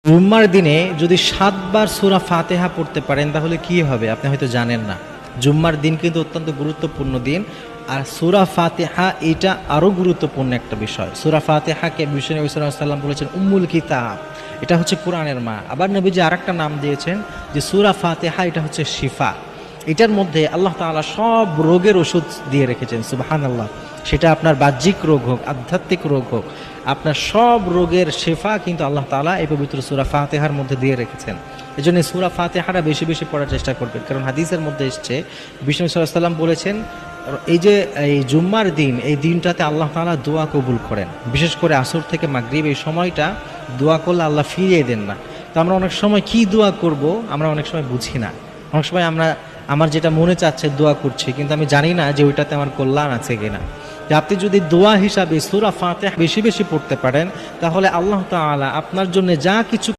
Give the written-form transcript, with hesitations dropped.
জুম্মার দিনে যদি ৭ বার সূরা ফাতিহা পড়তে পারেন তাহলে কি হবে আপনি হয়তো জানেন না। জুম্মার দিন কিন্তু অত্যন্ত গুরুত্বপূর্ণ দিন। আর সূরা ফাতিহা এটা আরও গুরুত্বপূর্ণ একটা বিষয়। সূরা ফাতিহাকে বিশ্বনবী নবী সাল্লাল্লাহু আলাইহি ওয়াসাল্লাম বলেছেন উম্মুল কিতাব, এটা হচ্ছে কোরআনের মা। আবার নবীজি আরেকটা নাম দিয়েছেন যে সূরা ফাতিহা এটা হচ্ছে শিফা। এটার মধ্যে আল্লাহ তাআলা সব রোগের ওষুধ দিয়ে রেখেছেন, সুবহানাল্লাহ। সেটা আপনার বাহ্যিক রোগ হোক, আধ্যাত্মিক রোগ হোক, আপনার সব রোগের শেফা কিন্তু আল্লাহ তাআলা এই পবিত্র সূরা ফাতিহার মধ্যে দিয়ে রেখেছেন। এই জন্য সূরা ফাতিহাটা বেশি বেশি পড়ার চেষ্টা করবেন, কারণ হাদিসের মধ্যে এসছে বিষ্ণু সাল্লাল্লাহু আলাইহি ওয়াসাল্লাম বলেছেন এই যে এই জুম্মার দিন, এই দিনটাতে আল্লাহ তাআলা দোয়া কবুল করেন। বিশেষ করে আসর থেকে মাগরিব এই সময়টা দোয়া করলে আল্লাহ ফিরিয়ে দেন না। তো আমরা অনেক সময় কি দোয়া করব আমরা অনেক সময় বুঝি না। অনেক সময় আমার যেটা মনে চাচ্ছে দোয়া করছি, কিন্তু আমি জানি না যে ওইটাতে আমার কল্যাণ আছে কিনা। যে আপনি যদি দোয়া হিসাবে সূরা ফাতিহা বেশি বেশি পড়তে পারেন তাহলে আল্লাহ তাআলা আপনার জন্য যা কিছু